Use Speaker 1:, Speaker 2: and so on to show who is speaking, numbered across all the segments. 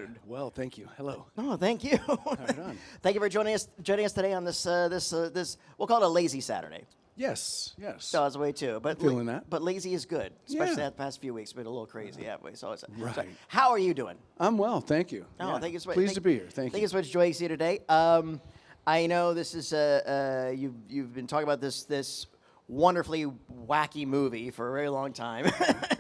Speaker 1: doing?
Speaker 2: Well, thank you. Hello.
Speaker 1: Oh, thank you.
Speaker 2: Right on.
Speaker 1: Thank you for joining us today on this we'll call it a lazy Saturday.
Speaker 2: Yes.
Speaker 1: So it's way too, but
Speaker 2: Feeling that.
Speaker 1: But lazy is good, especially
Speaker 2: Yeah.
Speaker 1: the past few weeks. Been a little crazy, haven't we? So
Speaker 2: Right.
Speaker 1: how are you doing?
Speaker 2: I'm well, thank you.
Speaker 1: Oh,
Speaker 2: Yeah.
Speaker 1: thank you so much.
Speaker 2: Pleased to be here. Thank you.
Speaker 1: Thank you so much for joining us here today. I know this is you've been talking about this wonderfully wacky movie for a very long time,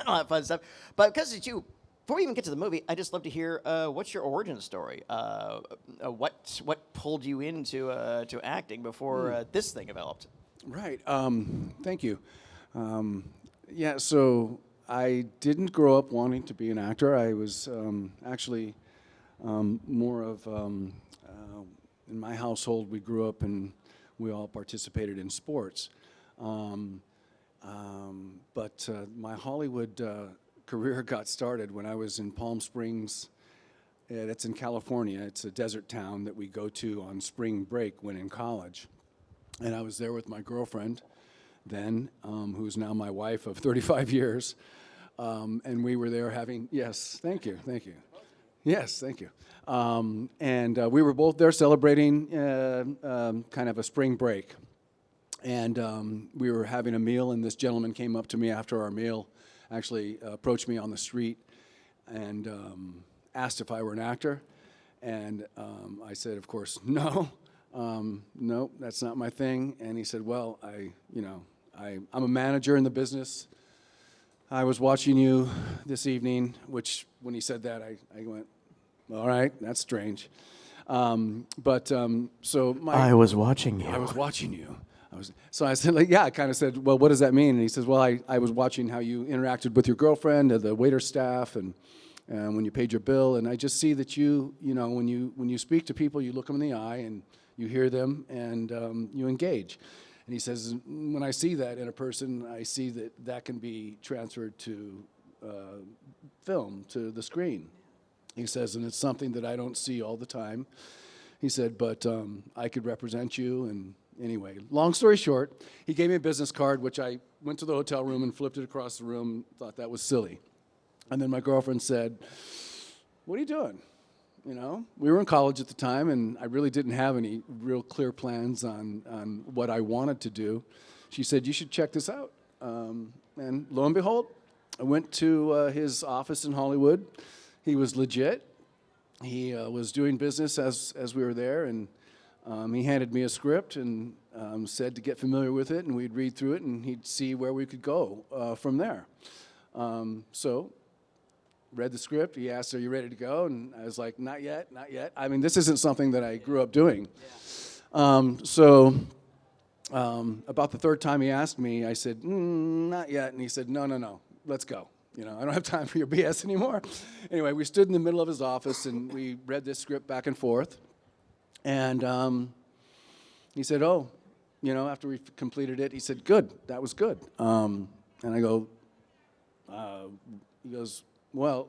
Speaker 1: all that fun stuff. But because it's you, before we even get to the movie, I just love to hear what's your origin story. What pulled you into to acting before this thing developed?
Speaker 2: Right. Thank you. Yeah. So I didn't grow up wanting to be an actor. I was actually more of in my household. We grew up and we all participated in sports. But my Hollywood career got started when I was in Palm Springs. That's in California. It's a desert town that we go to on spring break when in college. And I was there with my girlfriend then, who's now my wife of 35 years. And we were there having, yes, thank you. Yes, thank you. And we were both there celebrating kind of a spring break. And we were having a meal, and this gentleman came up to me after our meal, actually approached me on the street and asked if I were an actor. And I said, of course, no. No, that's not my thing. And he said, well, I'm a manager in the business. I was watching you this evening, which when he said that, I went, all right, that's strange. So
Speaker 1: I was watching you.
Speaker 2: I was watching you. So I said, I kind of said, well, what does that mean? And he says, well, I was watching how you interacted with your girlfriend, the waiter staff, and when you paid your bill, and I just see that when you speak to people, you look them in the eye, and you hear them, and you engage. And he says, when I see that in a person, I see that can be transferred to film, to the screen. He says, and it's something that I don't see all the time. He said, but I could represent you. And anyway, long story short, he gave me a business card, which I went to the hotel room and flipped it across the room, thought that was silly. And then my girlfriend said, what are you doing? We were in college at the time, and I really didn't have any real clear plans on what I wanted to do. She said, you should check this out. And lo and behold, I went to his office in Hollywood. He was legit. He was doing business as we were there, and he handed me a script and said to get familiar with it, and we'd read through it, and he'd see where we could go from there. So read the script. He asked, are you ready to go? And I was like, not yet. I mean, this isn't something that I grew up doing. So about the third time he asked me, I said, not yet. And he said, no, let's go. I don't have time for your BS anymore. Anyway, we stood in the middle of his office, and we read this script back and forth. And he said, after we completed it, he said, good, that was good. And I go, he goes, well,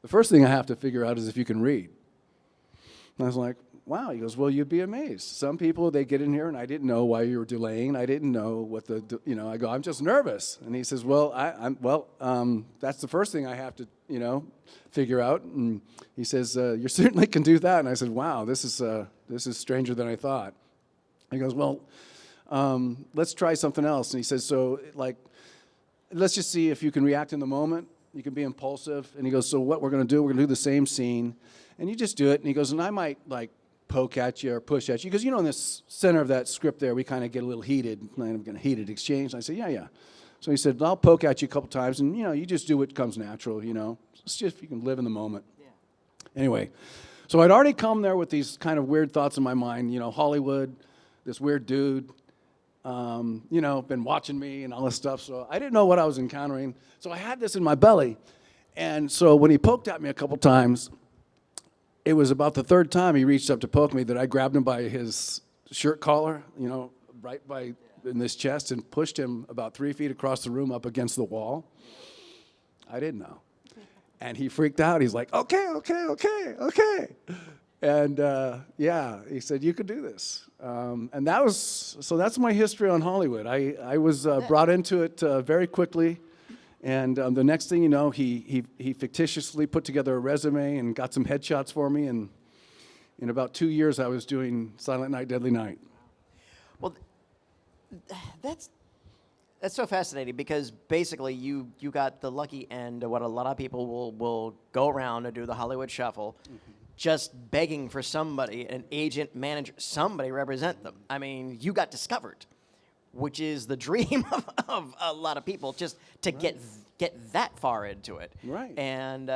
Speaker 2: the first thing I have to figure out is if you can read. And I was like, wow. He goes, well, you'd be amazed. Some people, they get in here, and I didn't know why you were delaying. I didn't know what I go, I'm just nervous. And he says, well, that's the first thing I have to, figure out. And he says, you certainly can do that. And I said, wow, this is stranger than I thought. He goes, well, let's try something else. And he says, so, let's just see if you can react in the moment. You can be impulsive. And he goes, so what we're going to do, we're going to do the same scene. And you just do it. And he goes, and I might, poke at you or push at you. Because, in the center of that script there, we kind of get a little heated, kind of a heated exchange. And I said, yeah. So he said, I'll poke at you a couple times. And, you just do what comes natural, It's just if you can live in the moment. Yeah. Anyway, so I'd already come there with these kind of weird thoughts in my mind. Hollywood, this weird dude. Been watching me and all this stuff, so I didn't know what I was encountering. So I had this in my belly. And so when he poked at me a couple times, it was about the third time he reached up to poke me that I grabbed him by his shirt collar, right in his chest, and pushed him about 3 feet across the room up against the wall. I didn't know. And he freaked out. He's like, okay. And he said, you could do this. And that's my history on Hollywood. I was brought into it very quickly, And the next thing you know, he fictitiously put together a resume and got some headshots for me. And in about 2 years, I was doing Silent Night, Deadly Night.
Speaker 1: Well, that's so fascinating because basically you got the lucky end of what a lot of people will go around and do the Hollywood shuffle, just begging for somebody, an agent, manager, somebody represent them. I mean, you got discovered, which is the dream of a lot of people, just to get that far into it.
Speaker 2: Right.
Speaker 1: And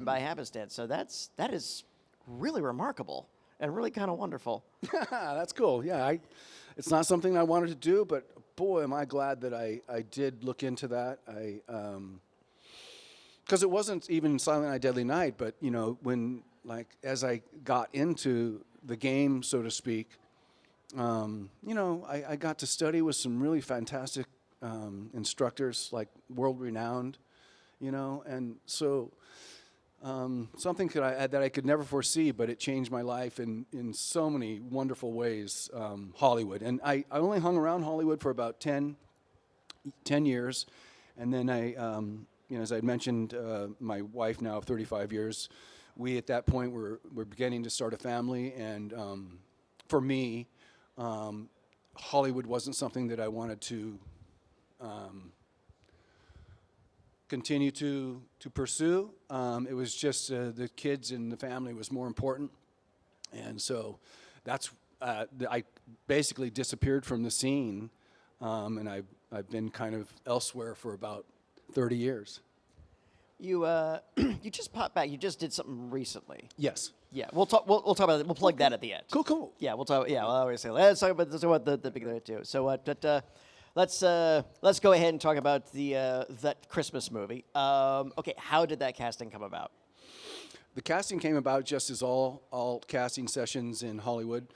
Speaker 1: by happenstance, so that is really remarkable and really kind of wonderful.
Speaker 2: That's cool. Yeah, it's not something I wanted to do, but boy, am I glad that I did look into that. Because it wasn't even Silent Night, Deadly Night, but you know, as I got into the game, so to speak, you know, I got to study with some really fantastic instructors, like world-renowned, you know, and so something that I could never foresee, but it changed my life in so many wonderful ways, Hollywood. And I only hung around Hollywood for about 10 years, and then you know, as I mentioned, my wife now of 35 years, we at that point were beginning to start a family, and for me, Hollywood wasn't something that I wanted to continue to pursue. It was just the kids and the family was more important, and so that's I basically disappeared from the scene, and I've been kind of elsewhere for about 30 years.
Speaker 1: You you just popped back. You just did something recently.
Speaker 2: Yes.
Speaker 1: Yeah, we'll talk. We'll talk about it. We'll plug that at the end.
Speaker 2: Cool.
Speaker 1: Yeah, we'll talk. Yeah, well, I always say let's talk about the big thing too. So let's go ahead and talk about that Christmas movie. Okay, how did that casting come about?
Speaker 2: The casting came about just as all casting sessions in Hollywood.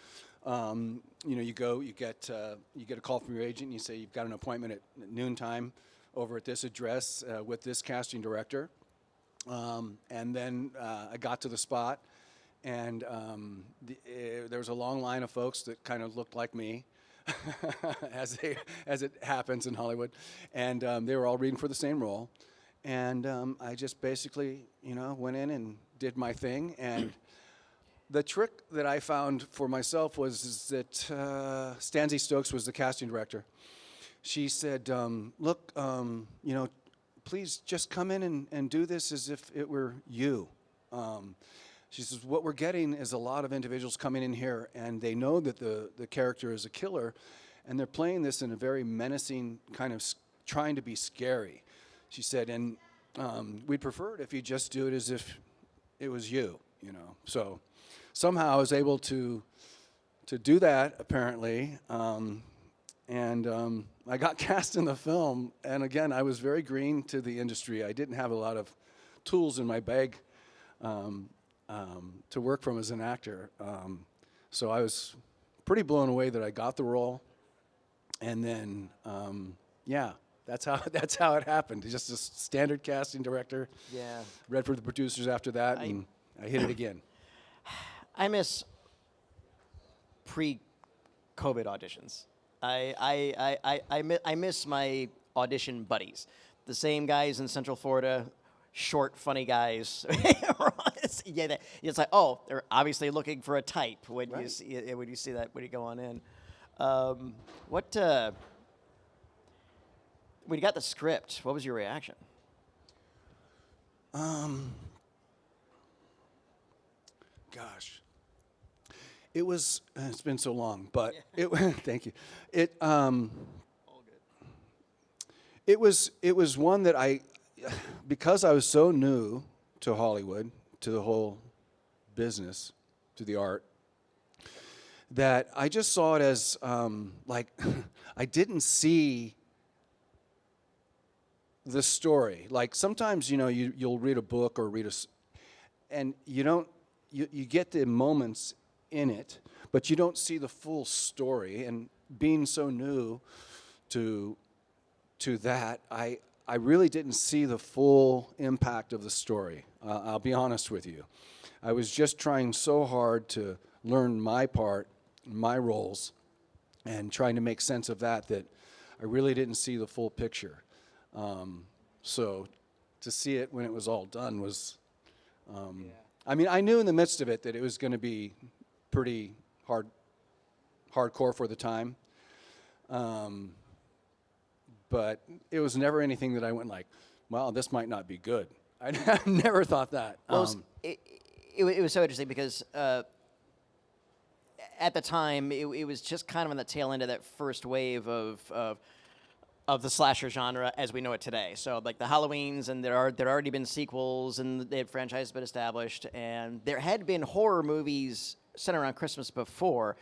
Speaker 2: You know, you get a call from your agent, and you say you've got an appointment at noontime over at this address with this casting director. And then I got to the spot, and there was a long line of folks that kind of looked like me, as it happens in Hollywood, and they were all reading for the same role. And I just basically, you know, went in and did my thing. And the trick that I found for myself was that Stanzi Stokes was the casting director. She said, look, you know, please just come in and do this as if it were you. She says, what we're getting is a lot of individuals coming in here, and they know that the character is a killer, and they're playing this in a very menacing kind of trying to be scary. She said, and we'd prefer it if you just do it as if it was you, you know. So somehow I was able to do that, apparently, and I got cast in the film, and again, I was very green to the industry. I didn't have a lot of tools in my bag to work from as an actor. So I was pretty blown away that I got the role, and then, yeah, that's how it happened. Just a standard casting director.
Speaker 1: Yeah.
Speaker 2: Read for the producers after that, and I hit it again.
Speaker 1: I miss pre-COVID auditions. I miss my audition buddies, the same guys in Central Florida, short, funny guys. Yeah, it's like, oh, they're obviously looking for a type when you see that when you go on in. When you got the script, what was your reaction?
Speaker 2: Gosh. It was. It's been so long, but thank you. It was one that because I was so new to Hollywood, to the whole business, to the art, that I just saw it as like I didn't see the story. Like sometimes, you know, you'll read a book or and you get the moments in it, but you don't see the full story. And being so new to that, I really didn't see the full impact of the story. I'll be honest with you. I was just trying so hard to learn my part, my roles, and trying to make sense of that I really didn't see the full picture. So to see it when it was all done was, I mean, I knew in the midst of it that it was going to be pretty hardcore for the time. But it was never anything that I went like, well, this might not be good. I never thought that.
Speaker 1: Well, it was so interesting because at the time, it was just kind of on the tail end of that first wave of the slasher genre as we know it today. So like the Halloweens, and there'd already been sequels, and the franchise had been established, and there had been horror movies centered around Christmas before,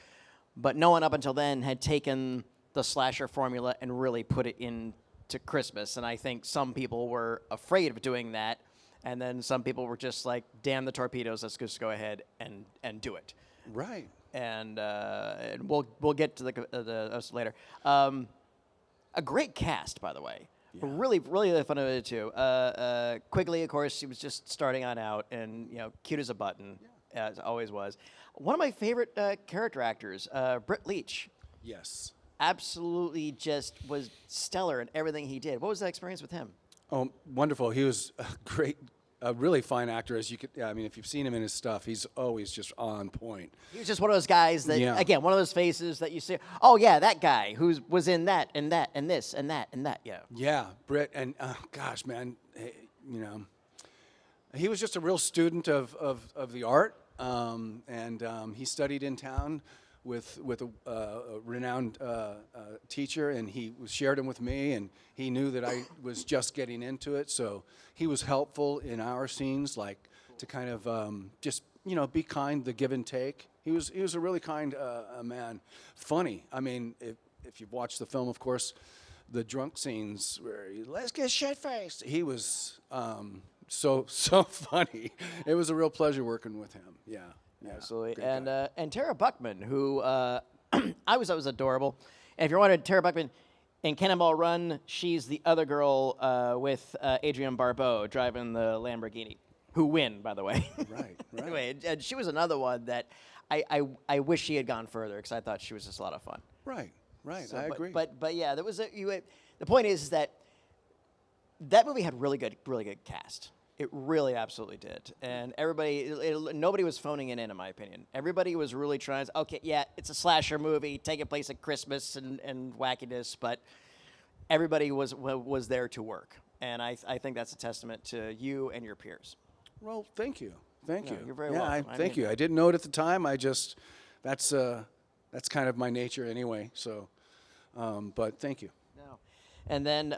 Speaker 1: but no one up until then had taken the slasher formula and really put it into Christmas. And I think some people were afraid of doing that, and then some people were just like, damn the Torpedoes, let's just go ahead and do it.
Speaker 2: Right.
Speaker 1: And we'll get to us later. A great cast, by the way. Yeah. Really fun of it too. Quigley, of course, she was just starting on out, and cute as a button, as always was. One of my favorite character actors, Britt Leach.
Speaker 2: Yes.
Speaker 1: Absolutely, just was stellar in everything he did. What was that experience with him?
Speaker 2: Oh, wonderful. He was a really fine actor. As you could, I mean, if you've seen him in his stuff, he's always just on point.
Speaker 1: He was just one of those guys that, again, one of those faces that you see. Oh yeah, that guy who was in that and that and this and that and that. Yeah.
Speaker 2: Yeah, Britt, and gosh, man, he was just a real student of the art, and he studied in town with a renowned teacher, and he shared him with me, and he knew that I was just getting into it, so he was helpful in our scenes, like to kind of just be kind, the give and take. He was a really kind man, funny. I mean, if you've watched the film, of course, the drunk scenes where let's get shit faced. He was so funny. It was a real pleasure working with him. Yeah. Yeah,
Speaker 1: absolutely. And Tara Buckman, who I always thought was adorable. And if you're wondering, Tara Buckman in Cannonball Run, she's the other girl with Adrienne Barbeau driving the Lamborghini, who win, by the way.
Speaker 2: Right.
Speaker 1: Anyway, and she was another one that I wish she had gone further, because I thought she was just a lot of fun.
Speaker 2: Right. So, I agree.
Speaker 1: But yeah, there was the point is that movie had really good cast. It really absolutely did. And nobody was phoning it in my opinion. Everybody was really trying to, okay, yeah, it's a slasher movie, taking place at Christmas and wackiness, but everybody was there to work. And I think that's a testament to you and your peers.
Speaker 2: Well, thank you. Thank you.
Speaker 1: You're very welcome.
Speaker 2: Thank you. I didn't know it at the time. That's kind of my nature anyway. So, but thank you.
Speaker 1: No. And then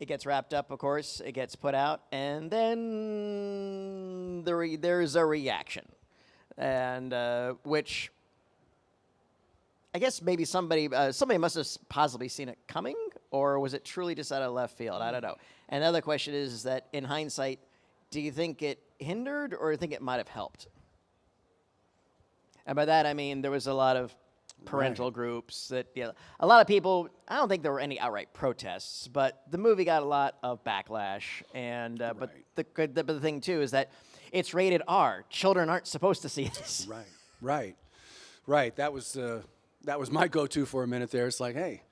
Speaker 1: it gets wrapped up, of course. It gets put out, and then there's a reaction, and which I guess maybe somebody must have possibly seen it coming, or was it truly just out of left field? I don't know. And the other question is that in hindsight, do you think it hindered, or do you think it might have helped? And by that I mean there was a lot of parental groups that a lot of people. I don't think there were any outright protests, but the movie got a lot of backlash. And but the thing too is that it's rated R. Children aren't supposed to see this.
Speaker 2: Right. That was my go-to for a minute there. It's like, hey,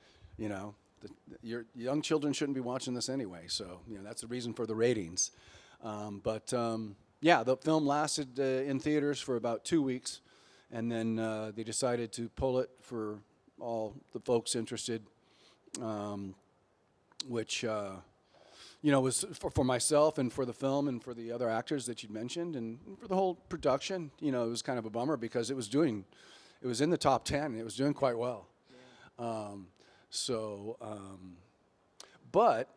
Speaker 2: your young children shouldn't be watching this anyway. So that's the reason for the ratings. But the film lasted in theaters for about 2 weeks. And then they decided to pull it for all the folks interested, which, was for myself and for the film and for the other actors that you'd mentioned and for the whole production. It was kind of a bummer because it was in the top 10. And it was doing quite well. Yeah. But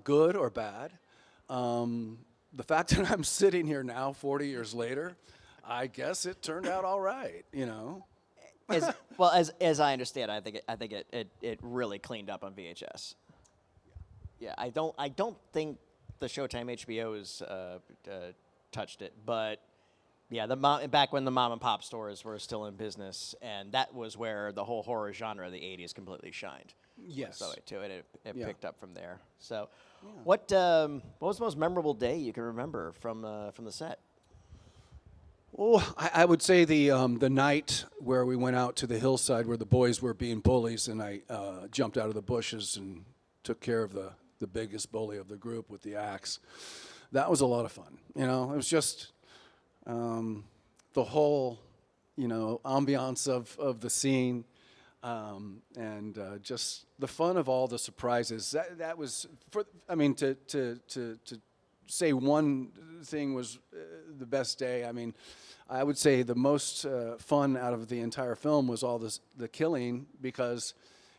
Speaker 2: good or bad, the fact that I'm sitting here now 40 years later, I guess it turned out all right,
Speaker 1: As I understand, I think it really cleaned up on VHS. Yeah, I don't think the Showtime HBO's touched it, but yeah, back when the mom and pop stores were still in business, and that was where the whole horror genre of the '80s completely shined.
Speaker 2: Yes.
Speaker 1: So it picked up from there. So, what was the most memorable day you can remember from the set?
Speaker 2: Oh, I would say the night where we went out to the hillside where the boys were being bullies, and I jumped out of the bushes and took care of the biggest bully of the group with the axe. That was a lot of fun. You know, it was just the whole, you know, ambiance of the scene, and just the fun of all the surprises. That was for. I mean, to say one thing was the best day. I mean, I would say the most fun out of the entire film was all the killing, because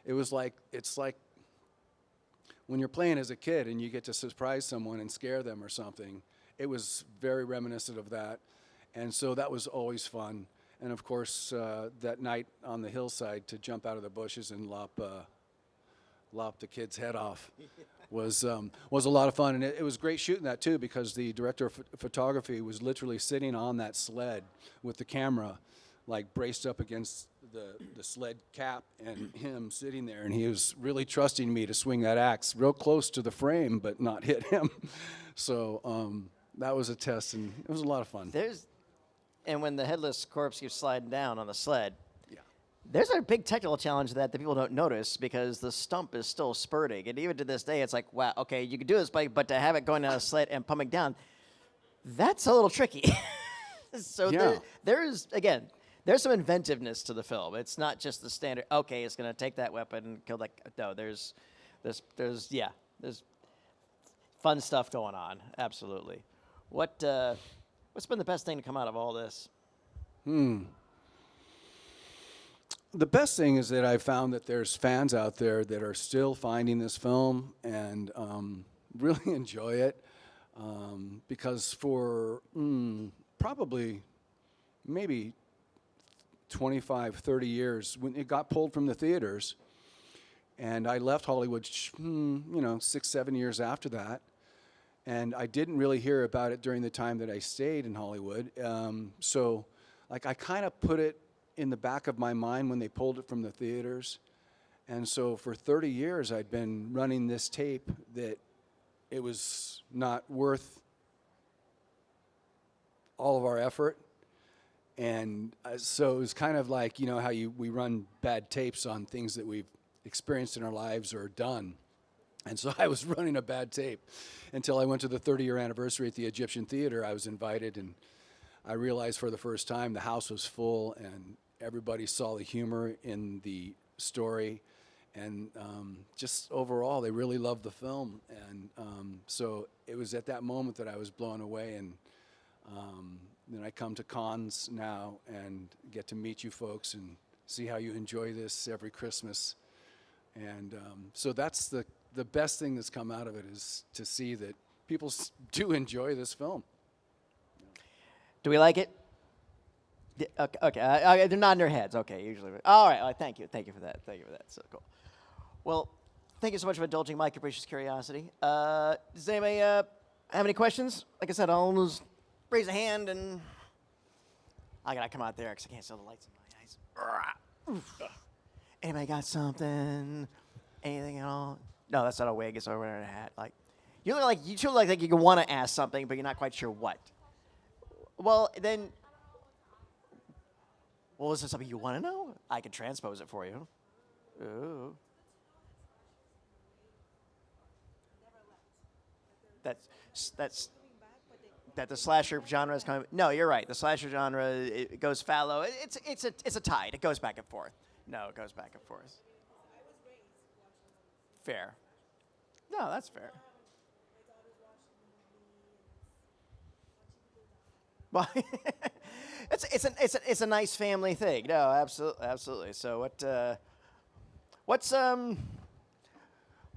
Speaker 2: it's like when you're playing as a kid and you get to surprise someone and scare them or something. It was very reminiscent of that, and so that was always fun. And of course, that night on the hillside to jump out of the bushes and lop the kid's head off was a lot of fun. And it was great shooting that too, because the director of photography was literally sitting on that sled with the camera, like braced up against the sled cap, and him sitting there, and he was really trusting me to swing that axe real close to the frame but not hit him. So that was a test, and it was a lot of fun.
Speaker 1: And when the headless corpse keeps sliding down on the sled,
Speaker 2: Yeah.
Speaker 1: there's a big technical challenge that the people don't notice, because the stump is still spurting. And even to this day, it's like, wow, okay, you can do this, but to have it going down a sled and pumping down, that's a little tricky. So
Speaker 2: Yeah.
Speaker 1: there's some inventiveness to the film. It's not just the standard, okay, it's going to take that weapon and kill that. No, there's fun stuff going on. Absolutely. What's been the best thing to come out of all this?
Speaker 2: The best thing is that I found that there's fans out there that are still finding this film and really enjoy it, because for probably maybe 25, 30 years, when it got pulled from the theaters, and I left Hollywood, 6, 7 years after that. And I didn't really hear about it during the time that I stayed in Hollywood. So, like, I kind of put it in the back of my mind when they pulled it from the theaters. And so for 30 years, I'd been running this tape that it was not worth all of our effort. And so it was kind of like, you know, how we run bad tapes on things that we've experienced in our lives or done. And so I was running a bad tape until I went to the 30-year anniversary at the Egyptian Theater. I was invited, and I realized for the first time the house was full, and everybody saw the humor in the story. And just overall, they really loved the film. And so it was at that moment that I was blown away. And then I come to cons now and get to meet you folks and see how you enjoy this every Christmas. And so that's the best thing that's come out of it, is to see that people do enjoy this film.
Speaker 1: Do we like it? Okay. They're nodding their heads. Okay, usually. All right. Thank you for that. So cool. Well, thank you so much for indulging my capricious curiosity. Does anybody have any questions? Like I said, I'll just raise a hand, and I gotta come out there because I can't see the lights in my eyes. Anybody got something? Anything at all? No, that's not a wig. It's over in a hat. Like, you look like you want to ask something, but you're not quite sure what. Well, then, well, is there something you want to know? I can transpose it for you. Ooh. That the slasher genre is kind of. No, you're right. The slasher genre, it goes fallow. It's a tide. It goes back and forth. No, it goes back and forth. Fair. No, that's fair. Well, it's a nice family thing. No, absolutely. So what do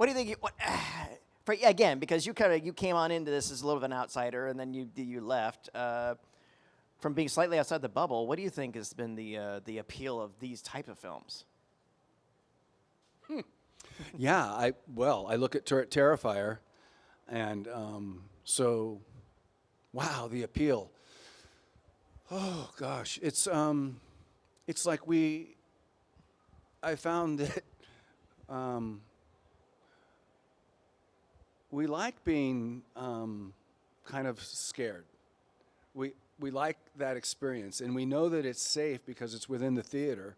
Speaker 1: you think? Again, because you came on into this as a little bit of an outsider, and then you left from being slightly outside the bubble. What do you think has been the appeal of these type of films?
Speaker 2: Yeah, I look at Terrifier, and so, wow, the appeal. Oh gosh, it's like I found that we like being kind of scared. We like that experience, and we know that it's safe because it's within the theater.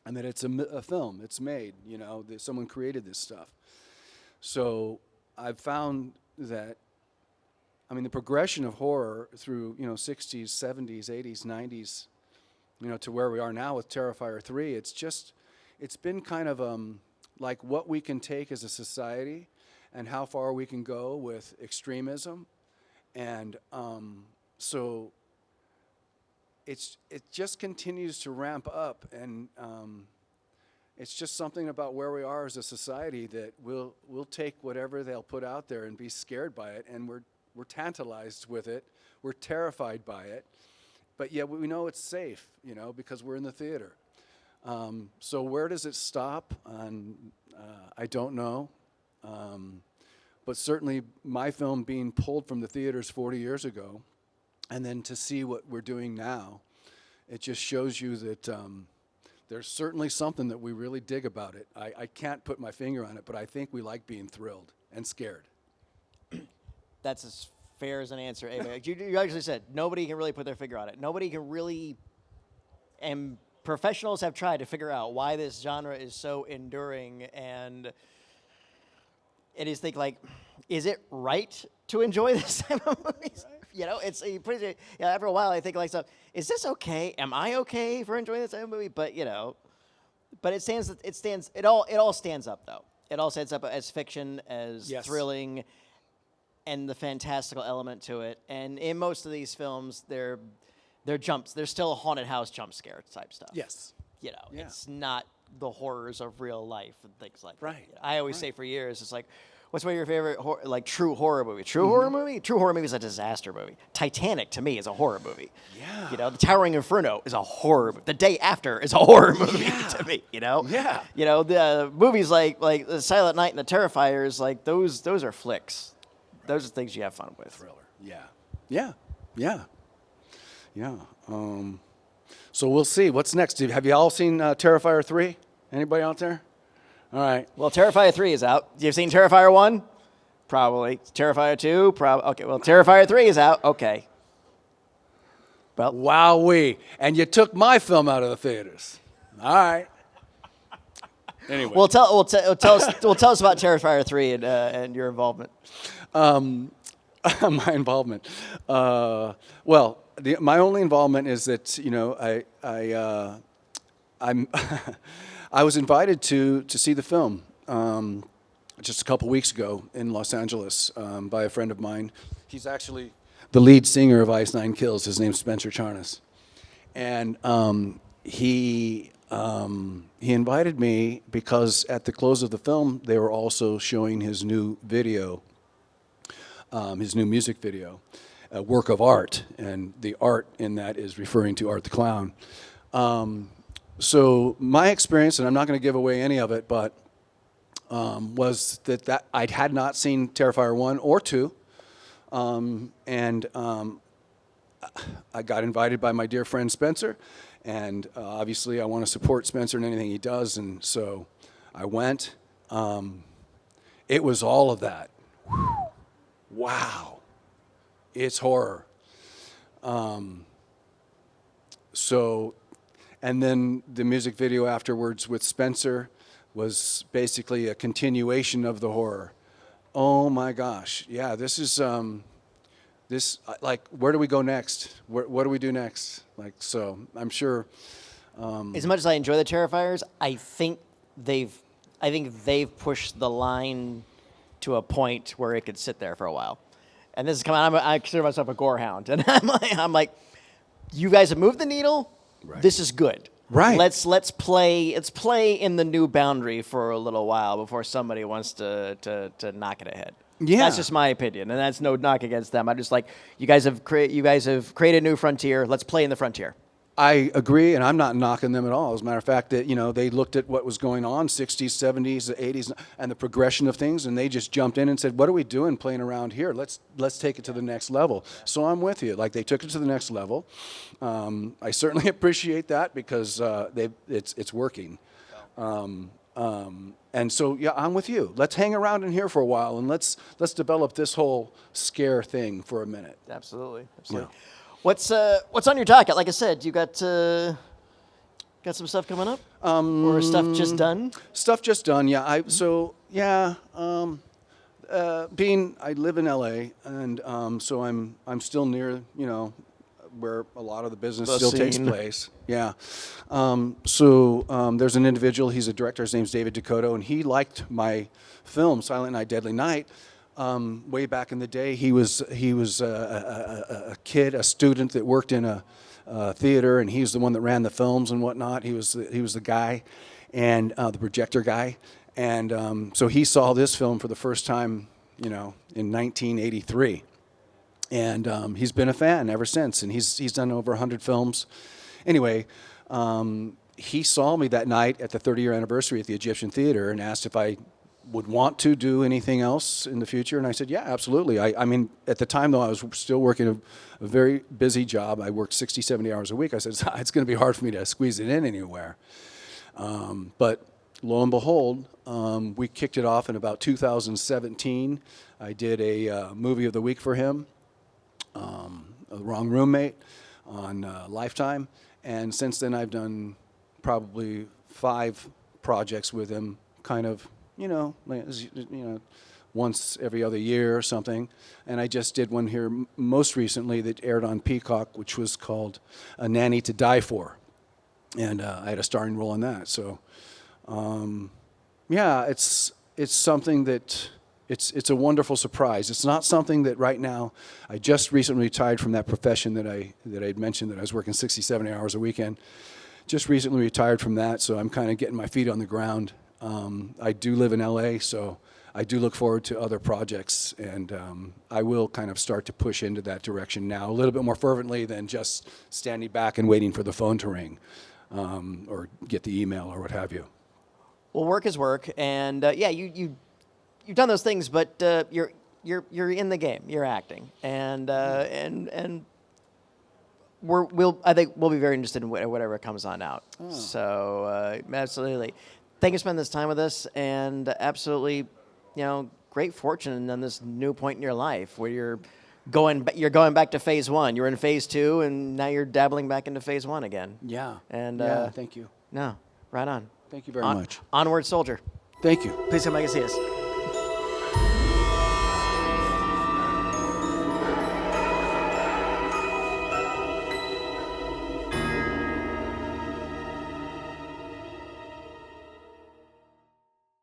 Speaker 2: And that it's a film, it's made, that someone created this stuff. So I've found that, I mean, the progression of horror through, 60s, 70s, 80s, 90s, to where we are now with Terrifier 3, it's been kind of like what we can take as a society and how far we can go with extremism. And so it just continues to ramp up, and it's just something about where we are as a society that we'll take whatever they'll put out there and be scared by it, and we're tantalized with it, we're terrified by it, but yet we know it's safe, because we're in the theater. So where does it stop? I don't know. But certainly my film being pulled from the theaters 40 years ago, and then to see what we're doing now, it just shows you that there's certainly something that we really dig about it. I can't put my finger on it, but I think we like being thrilled and scared.
Speaker 1: That's as fair as an answer. Anyway, you actually said nobody can really put their finger on it. Nobody can really, and professionals have tried to figure out why this genre is so enduring, and it is think like, is it right to enjoy this type of movies? Right. It's pretty. After a while, I think like, so is this okay? Am I okay for enjoying this type of movie? But but it all stands up though. It all stands up as fiction, as thrilling, and the fantastical element to it. And in most of these films, they're still haunted house jump scare type stuff.
Speaker 2: Yes.
Speaker 1: It's not the horrors of real life and things like that.
Speaker 2: Right.
Speaker 1: I always say for years, it's like, what's one of your favorite true horror movie? Horror movie? True horror movie is a disaster movie. Titanic to me is a horror movie.
Speaker 2: Yeah.
Speaker 1: The Towering Inferno is a horror movie. The Day After is a horror movie to me.
Speaker 2: Yeah.
Speaker 1: The movies like The Silent Night and The Terrifiers, like those are flicks. Those are things you have fun with.
Speaker 2: Thriller. Yeah. So we'll see. What's next? Have you all seen Terrifier 3? Anybody out there? All right.
Speaker 1: Well, Terrifier 3 is out. You've seen Terrifier 1? Probably. Terrifier 2? Okay, well, Terrifier 3 is out. Okay. Well,
Speaker 2: wowee. And you took my film out of the theaters. All right. Anyway.
Speaker 1: Well, tell us about Terrifier 3 and your involvement.
Speaker 2: My involvement. My only involvement is that I was invited to see the film just a couple weeks ago in Los Angeles by a friend of mine. He's actually the lead singer of Ice Nine Kills. His name's Spencer Charnas, and he invited me because at the close of the film they were also showing his new video. His new music video, a work of art, and the art in that is referring to Art the Clown. So my experience, and I'm not going to give away any of it, but was that I had not seen Terrifier 1 or 2, and I got invited by my dear friend Spencer, and obviously I want to support Spencer in anything he does, and so I went. It was all of that. Wow, it's horror. And then the music video afterwards with Spencer was basically a continuation of the horror. Oh my gosh, yeah, this is, where do we go next? What do we do next? So I'm sure.
Speaker 1: As much as I enjoy the Terrifiers, I think they've pushed the line to a point where it could sit there for a while. And this is coming. I consider myself a gore hound, and I'm like, you guys have moved the needle. Right. This is good.
Speaker 2: Right.
Speaker 1: Let's play in the new boundary for a little while before somebody wants to knock it ahead. Yeah. That's just my opinion, and that's no knock against them. I'm just like, you guys have created a new frontier. Let's play in the frontier.
Speaker 2: I agree, and I'm not knocking them at all. As a matter of fact, that they looked at what was going on, 60s, 70s, 80s, and the progression of things, and they just jumped in and said, "What are we doing playing around here? Let's take it to the next level." So I'm with you. They took it to the next level. I certainly appreciate that because it's working. And so yeah, I'm with you. Let's hang around in here for a while, and let's develop this whole scare thing for a minute.
Speaker 1: Absolutely.
Speaker 2: Yeah.
Speaker 1: What's on your docket? Like I said, you got some stuff coming up, or stuff just done?
Speaker 2: Stuff just done. Yeah. I live in LA, and so I'm still near, where a lot of the business
Speaker 1: The
Speaker 2: still takes
Speaker 1: scene.
Speaker 2: place. Yeah. So there's an individual. He's a director. His name's David Dakota, and he liked my film Silent Night, Deadly Night. Way back in the day, he was a kid, a student that worked in a theater, and he's the one that ran the films and whatnot. He was the guy, and the projector guy. And so he saw this film for the first time, in 1983. And he's been a fan ever since, and he's done over 100 films. Anyway, he saw me that night at the 30-year anniversary at the Egyptian Theater and asked if I would want to do anything else in the future, and I said, yeah, absolutely. I mean, at the time, though, I was still working a very busy job. I worked 60, 70 hours a week. I said, it's going to be hard for me to squeeze it in anywhere. But lo and behold, we kicked it off in about 2017. I did a movie of the week for him, The Wrong Roommate, on Lifetime. And since then, I've done probably 5 projects with him, kind of, once every other year or something. And I just did one here most recently that aired on Peacock, which was called A Nanny to Die For. And I had a starring role in that. So, yeah, it's something that it's a wonderful surprise. It's not something that right now, I just recently retired from that profession that I'd mentioned, that I was working 60, 70 hours a weekend. Just recently retired from that, so I'm kind of getting my feet on the ground. I do live in LA, so I do look forward to other projects, and I will kind of start to push into that direction now a little bit more fervently than just standing back and waiting for the phone to ring or get the email or what have you.
Speaker 1: Well, work is work, and yeah, you've done those things, but you're in the game. You're acting, and I think we'll be very interested in whatever comes on out.
Speaker 2: Oh.
Speaker 1: So absolutely, thank you for spending this time with us, and absolutely, great fortune on this new point in your life where you're going back to phase 1. You were in phase 2, and now you're dabbling back into phase 1 again.
Speaker 2: Yeah.
Speaker 1: And
Speaker 2: yeah, thank you.
Speaker 1: No, right on.
Speaker 2: Thank you very much.
Speaker 1: Onward, soldier.
Speaker 2: Thank you.
Speaker 1: Please come back and see us.